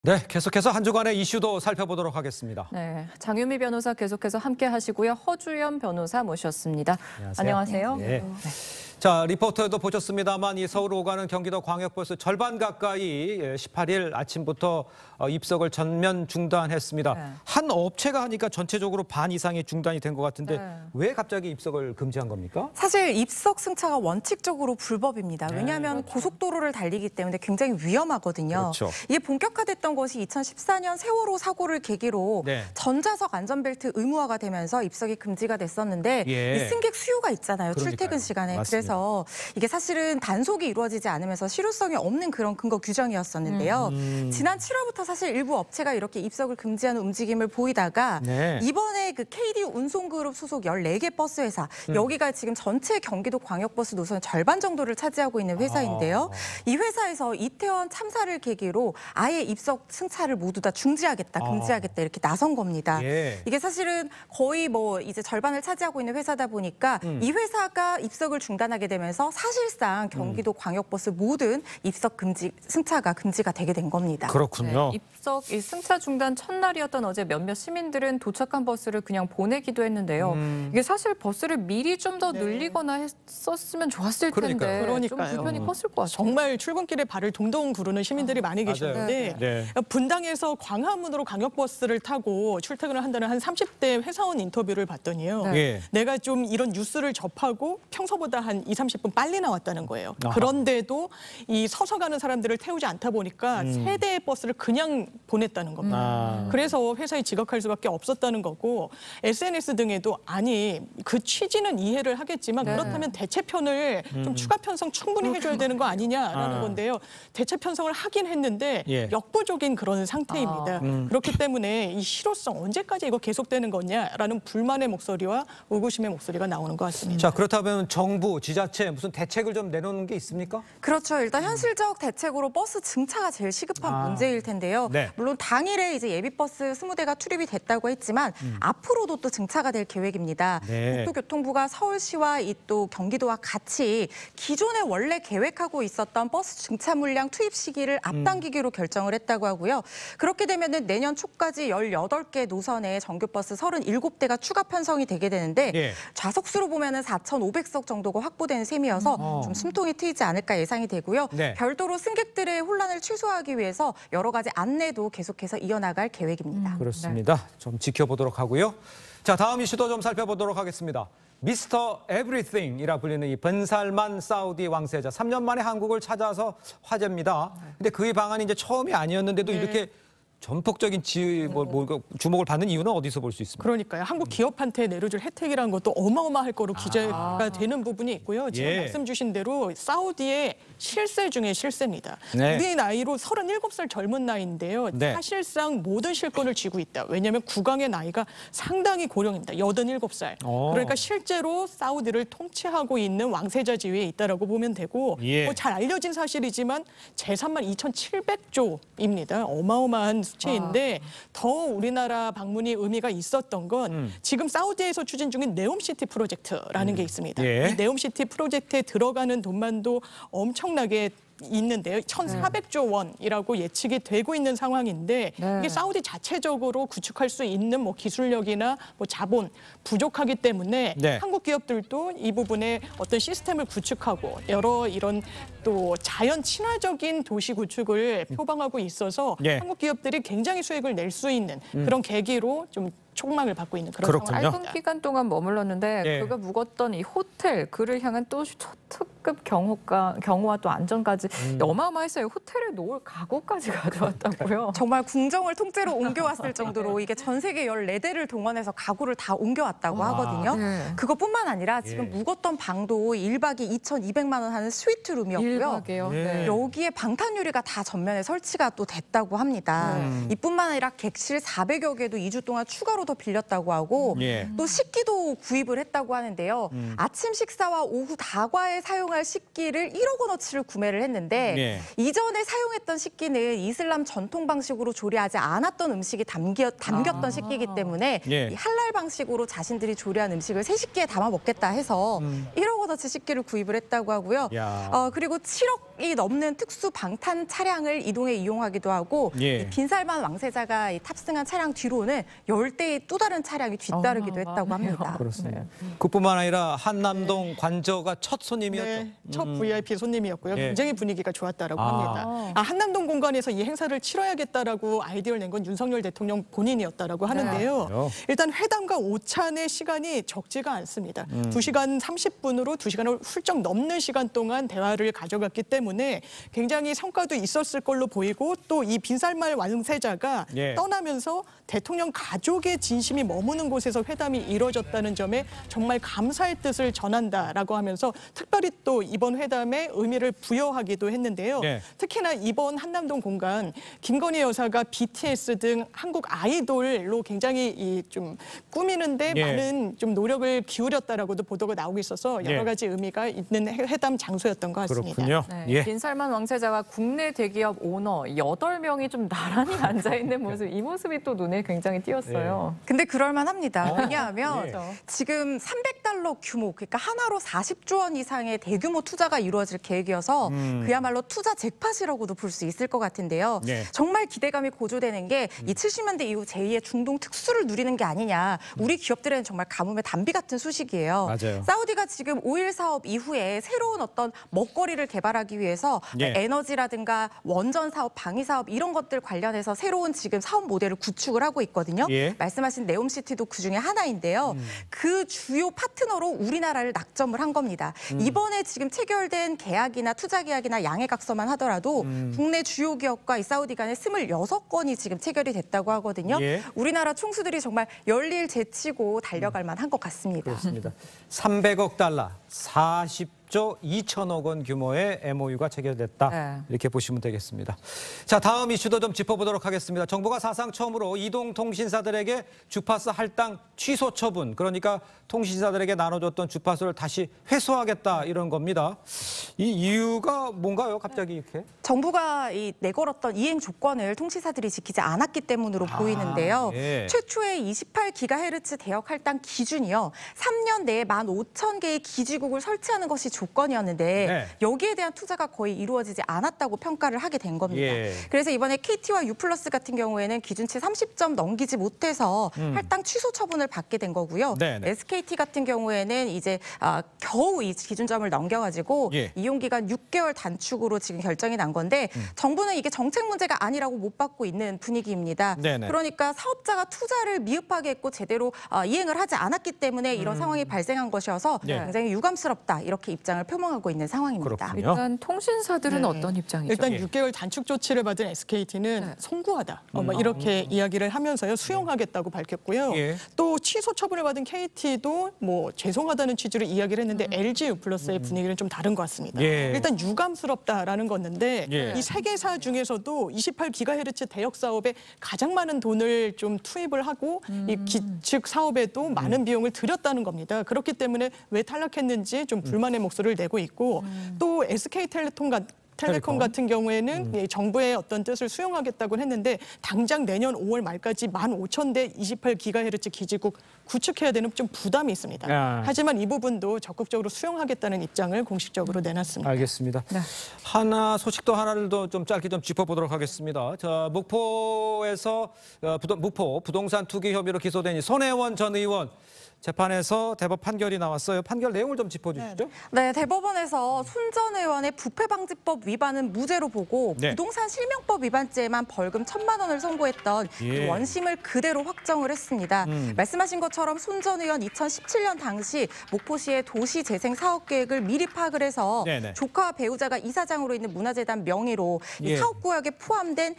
네, 계속해서 한 주간의 이슈도 살펴보도록 하겠습니다. 네, 장유미 변호사 계속해서 함께 하시고요. 허주연 변호사 모셨습니다. 안녕하세요. 네. 자, 리포터에도 보셨습니다만 이 서울 오가는 경기도 광역버스 절반 가까이 18일 아침부터 입석을 전면 중단했습니다. 네. 한 업체가 하니까 전체적으로 반 이상이 중단이 된 것 같은데 왜 갑자기 입석을 금지한 겁니까? 사실 입석 승차가 원칙적으로 불법입니다. 네. 왜냐하면 고속도로를 달리기 때문에 굉장히 위험하거든요. 그렇죠. 이게 본격화됐던 것이 2014년 세월호 사고를 계기로 네. 전자석 안전벨트 의무화가 되면서 입석이 금지가 됐었는데 예. 이 승객 수요가 있잖아요. 그러니까요. 출퇴근 시간에. 맞습니다. 그래서 이게 사실은 단속이 이루어지지 않으면서 실효성이 없는 그런 근거 규정이었었는데요. 지난 7월부터 사실 일부 업체가 이렇게 입석을 금지하는 움직임을 보이다가 네. 이번에 그 KD 운송그룹 소속 14개 버스 회사 여기가 지금 전체 경기도 광역버스 노선 절반 정도를 차지하고 있는 회사인데요. 이 회사에서 이태원 참사를 계기로 아예 입석 승차를 모두 다 중지하겠다, 금지하겠다 이렇게 나선 겁니다. 예. 이게 사실은 거의 뭐 이제 절반을 차지하고 있는 회사다 보니까 이 회사가 입석을 중단하게 되면서 사실상 경기도 광역버스 모든 입석 금지, 승차가 금지가 되게 된 겁니다. 그렇군요. 입석 이 승차 중단 첫날이었던 어제 몇몇 시민들은 도착한 버스를 그냥 보내기도 했는데요. 이게 사실 버스를 미리 좀 더 늘리거나 했었으면 좋았을 텐데 좀 불편이 컸을 것 같아요. 정말 출근길에 발을 동동 구르는 시민들이 많이 계셨는데 네. 분당에서 광화문으로 광역버스를 타고 출퇴근을 한다는 한 30대 회사원 인터뷰를 봤더니요. 네. 예. 내가 좀 이런 뉴스를 접하고 평소보다 한 2, 30분 빨리 나왔다는 거예요. 아하. 그런데도 이 서서 가는 사람들을 태우지 않다 보니까 세 대의 버스를 그냥 보냈다는 겁니다. 그래서 회사에 지각할 수밖에 없었다는 거고 SNS 등에도 아니 그 취지는 이해를 하겠지만 그렇다면 대체 편을 좀 추가 편성 충분히 해줘야 되는 거 아니냐라는 건데요. 대체 편성을 하긴 했는데 예. 역부족인 그런 상태입니다. 그렇기 때문에 이 실효성 언제까지 이거 계속되는 거냐라는 불만의 목소리와 의구심의 목소리가 나오는 것 같습니다. 자, 그렇다면 정부, 지자체 무슨 대책을 좀 내놓는 게 있습니까? 그렇죠. 일단 현실적 대책으로 버스 증차가 제일 시급한 문제일 텐데요. 네. 물론 당일에 이제 예비버스 20대가 출입이 됐다고 했지만 앞으로도 또 증차가 될 계획입니다. 네. 국토교통부가 서울시와 이 또 경기도와 같이 기존에 원래 계획하고 있었던 버스 증차 물량 투입 시기를 앞당기기로 결정을 했다고 하고요. 그렇게 되면은 내년 초까지 18개 노선에 정규버스 37대가 추가 편성이 되게 되는데 예. 좌석수로 보면은 4,500석 정도가 확보된 셈이어서 좀 숨통이 트이지 않을까 예상이 되고요. 네. 별도로 승객들의 혼란을 최소화하기 위해서 여러 가지 안내도 계속해서 이어나갈 계획입니다. 그렇습니다. 좀 지켜보도록 하고요. 자, 다음 이슈도 좀 살펴보도록 하겠습니다. 미스터 에브리띵이라 불리는 이 번살만 사우디 왕세자 3년 만에 한국을 찾아서 화제입니다. 근데 그의 방안이 이제 처음이 아니었는데도 이렇게 전폭적인 주목을 받는 이유는 어디서 볼 수 있습니까? 그러니까요. 한국 기업한테 내려줄 혜택이라는 것도 어마어마할 거로 기재가 되는 부분이 있고요. 지금 예. 말씀 주신 대로 사우디의 실세 중에 실세입니다. 네. 우리 나이로 37살 젊은 나이인데요. 네. 사실상 모든 실권을 쥐고 있다. 왜냐하면 국왕의 나이가 상당히 고령입니다. 87살. 그러니까 실제로 사우디를 통치하고 있는 왕세자 지위에 있다라고 보면 되고 예. 뭐 잘 알려진 사실이지만 재산만 2,700조입니다. 어마어마한 수치인데 더 우리나라 방문이 의미가 있었던 건 지금 사우디에서 추진 중인 네옴시티 프로젝트라는 게 있습니다. 예. 이 네옴시티 프로젝트에 들어가는 돈만도 엄청나게 있는데요. 1,400조 원이라고 예측이 되고 있는 상황인데 이게 사우디 자체적으로 구축할 수 있는 뭐 기술력이나 뭐 자본 부족하기 때문에 한국 기업들도 이 부분에 어떤 시스템을 구축하고 여러 이런 또 자연 친화적인 도시 구축을 표방하고 있어서 한국 기업들이 굉장히 수익을 낼 수 있는 그런 계기로 좀 촉망을 받고 있는 그런 그렇군요. 상황입니다. 짧은 기간 동안 머물렀는데 그가 묵었던 이 호텔 그를 향한 또 초특급 경호와 또 안전까지 어마어마했어요. 호텔에 놓을 가구까지 가져왔다고요. 정말 궁정을 통째로 옮겨왔을 정도로 이게 전 세계 14대를 동원해서 가구를 다 옮겨왔다고 하거든요. 그것뿐만 아니라 지금 묵었던 방도 1박에 2,200만 원 하는 스위트룸이었고요. 1박에요. 여기에 방탄유리가 다 전면에 설치가 또 됐다고 합니다. 이뿐만 아니라 객실 400여 개도 2주 동안 추가로 더 빌렸다고 하고 또 식기도 구입을 했다고 하는데요. 아침 식사와 오후 다과에 사용할 식기를 1억 원어치를 구매를 했는데 이전에 사용했던 식기는 이슬람 전통 방식으로 조리하지 않았던 음식이 담겼던 식기이기 때문에 이 할랄 방식으로 자신들이 조리한 음식을 새 식기에 담아 먹겠다 해서 1억 원어치 식기를 구입을 했다고 하고요. 그리고 7억 이 넘는 특수 방탄 차량을 이동에 이용하기도 하고 예. 이 빈살만 왕세자가 이 탑승한 차량 뒤로는 10대의 또 다른 차량이 뒤따르기도 했다고 합니다. 그렇습니다. 그뿐만 아니라 한남동 관저가 첫 손님이었죠. 네, 첫 VIP 손님이었고요. 예. 굉장히 분위기가 좋았다라고 아. 합니다. 한남동 공간에서 이 행사를 치러야겠다라고 아이디어를 낸 건 윤석열 대통령 본인이었다라고 하는데요. 일단 회담과 오찬의 시간이 적지가 않습니다. 2시간 30분으로 2시간을 훌쩍 넘는 시간 동안 대화를 가져갔기 때문에 굉장히 성과도 있었을 걸로 보이고 또 이 빈살만 왕세자가 예. 떠나면서 대통령 가족의 진심이 머무는 곳에서 회담이 이뤄졌다는 점에 정말 감사의 뜻을 전한다라고 하면서 특별히 또 이번 회담에 의미를 부여하기도 했는데요. 네. 특히나 이번 한남동 공간 김건희 여사가 BTS 등 한국 아이돌로 굉장히 좀 꾸미는데 예. 많은 좀 노력을 기울였다라고도 보도가 나오고 있어서 여러 예. 가지 의미가 있는 회담 장소였던 것 같습니다. 그렇군요. 네, 예. 빈살만 왕세자와 국내 대기업 오너 8명이 좀 나란히 앉아있는 모습, 이 모습이 또 눈에 굉장히 띄었어요. 근데 그럴만합니다. 왜냐하면 예. 지금 300달러 규모, 그러니까 하나로 40조 원 이상의 대규모 투자가 이루어질 계획이어서 그야말로 투자 잭팟이라고도 볼 수 있을 것 같은데요. 네. 정말 기대감이 고조되는 게 이 70년대 이후 제2의 중동 특수를 누리는 게 아니냐. 우리 기업들에는 정말 가뭄의 단비 같은 소식이에요. 맞아요. 사우디가 지금 오일 사업 이후에 새로운 어떤 먹거리를 개발하기 위해서 예. 에너지라든가 원전 사업, 방위 사업 이런 것들 관련해서 새로운 지금 사업 모델을 구축을 하고 있거든요. 예. 말씀하신 네옴시티도 그중에 하나인데요. 그 주요 파트너로 우리나라를 낙점을 한 겁니다. 이번에 지금 체결된 계약이나 투자 계약이나 양해각서만 하더라도 국내 주요 기업과 이 사우디 간에 26건이 지금 체결이 됐다고 하거든요. 예. 우리나라 총수들이 정말 열일 제치고 달려갈 만한 것 같습니다. 그렇습니다. 300억 달러, 40조 2천억 원 규모의 MOU가 체결됐다. 네. 이렇게 보시면 되겠습니다. 자, 다음 이슈도 좀 짚어보도록 하겠습니다. 정부가 사상 처음으로 이동통신사들에게 주파수 할당 취소 처분, 그러니까 통신사들에게 나눠줬던 주파수를 다시 회수하겠다 이런 겁니다. 이 이유가 뭔가요? 갑자기 이렇게? 정부가 내걸었던 이행 조건을 통신사들이 지키지 않았기 때문으로 보이는데요. 예. 최초의 28GHz 대역 할당 기준이요. 3년 내에 15,000개의 기지국을 설치하는 것이 조건이었는데 네. 여기에 대한 투자가 거의 이루어지지 않았다고 평가를 하게 된 겁니다. 예. 그래서 이번에 KT와 U+ 같은 경우에는 기준치 30점 넘기지 못해서 할당 취소 처분을 받게 된 거고요. 네네. SKT 같은 경우에는 이제 겨우 이 기준점을 넘겨가지고 예. 이용 기간 6개월 단축으로 지금 결정이 난 건데 정부는 이게 정책 문제가 아니라고 못 받고 있는 분위기입니다. 네네. 그러니까 사업자가 투자를 미흡하게 했고 제대로 이행을 하지 않았기 때문에 이런 상황이 발생한 것이어서 예. 굉장히 유감스럽다 이렇게 입장을 표명하고 있는 상황입니다. 그렇군요. 일단 통신사들은 네. 어떤 입장이죠? 일단 예. 6개월 단축 조치를 받은 SKT는 네. 송구하다. 이렇게 이야기를 하면서요. 수용하겠다고 밝혔고요. 예. 또 취소 처분을 받은 KT도 뭐 죄송하다는 취지로 이야기를 했는데 LG U+의 분위기는 좀 다른 것 같습니다. 예. 일단 유감스럽다라는 건데 예. 이 세 개사 중에서도 28GHz 대역 사업에 가장 많은 돈을 좀 투입을 하고 이 기축 사업에도 많은 비용을 들였다는 겁니다. 그렇기 때문에 왜 탈락했는지 좀 불만의 목소리를 내고 있고 또 SK텔레콤 같은 경우에는 이 정부의 어떤 뜻을 수용하겠다고 했는데 당장 내년 5월 말까지 15,000대 28GHz 기지국 구축해야 되는 좀 부담이 있습니다. 야. 하지만 이 부분도 적극적으로 수용하겠다는 입장을 공식적으로 내놨습니다. 알겠습니다. 네. 소식도 하나를 더 좀 짧게 좀 짚어보도록 하겠습니다. 자, 목포에서 목포 부동산 투기 혐의로 기소된 이 손혜원 전 의원 재판에서 대법 판결이 나왔어요. 판결 내용을 좀 짚어주시죠. 네, 대법원에서 손 전 의원의 부패방지법 위반은 무죄로 보고 네. 부동산 실명법 위반죄에만 벌금 1,000만 원을 선고했던 예. 그 원심을 그대로 확정을 했습니다. 말씀하신 것처럼 손 전 의원 2017년 당시 목포시의 도시재생 사업 계획을 미리 파악을 해서 네네. 조카 배우자가 이사장으로 있는 문화재단 명의로 이 예. 사업구역에 포함된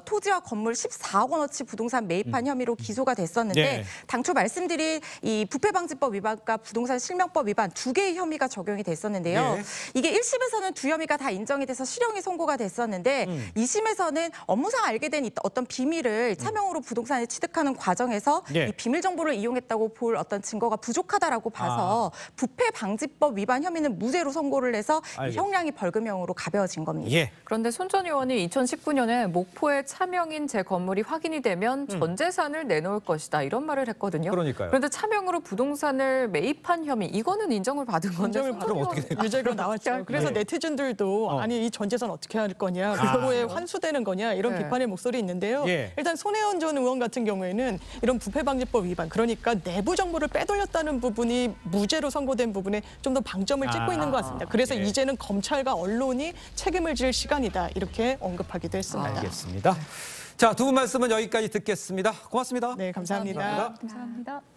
토지와 건물 14억 원어치 부동산 매입한 혐의로 기소가 됐었는데 네. 당초 말씀드린 이 부패방지법 위반과 부동산 실명법 위반 두 개의 혐의가 적용이 됐었는데요. 예. 이게 1심에서는 두 혐의가 다 인정이 돼서 실형이 선고가 됐었는데 2심에서는 업무상 알게 된 어떤 비밀을 차명으로 부동산에 취득하는 과정에서 예. 이 비밀 정보를 이용했다고 볼 어떤 증거가 부족하다라고 봐서 부패방지법 위반 혐의는 무죄로 선고를 해서 이 알겠습니다. 형량이 벌금형으로 가벼워진 겁니다. 예. 그런데 손 전 의원이 2019년에 목포의 차명인 제 건물이 확인이 되면 전 재산을 내놓을 것이다 이런 말을 했거든요. 그러니까요. 그런데 차명으로 무단으로 부동산을 매입한 혐의 이거는 인정을 받은 건데 인정을 그럼 어떻게 돼요? 유죄가 나왔죠. 그래서 네. 네티즌들도 아니 이 전 재산 어떻게 할 거냐, 그거에 환수되는 거냐 이런 네. 비판의 목소리 있는데요. 예. 일단 손혜원 전 의원 같은 경우에는 이런 부패방지법 위반, 그러니까 내부 정보를 빼돌렸다는 부분이 무죄로 선고된 부분에 좀 더 방점을 찍고 있는 것 같습니다. 그래서 예. 이제는 검찰과 언론이 책임을 질 시간이다 이렇게 언급하기도 했습니다. 알겠습니다. 자, 두 분 말씀은 여기까지 듣겠습니다. 고맙습니다. 네, 감사합니다. 감사합니다. 감사합니다.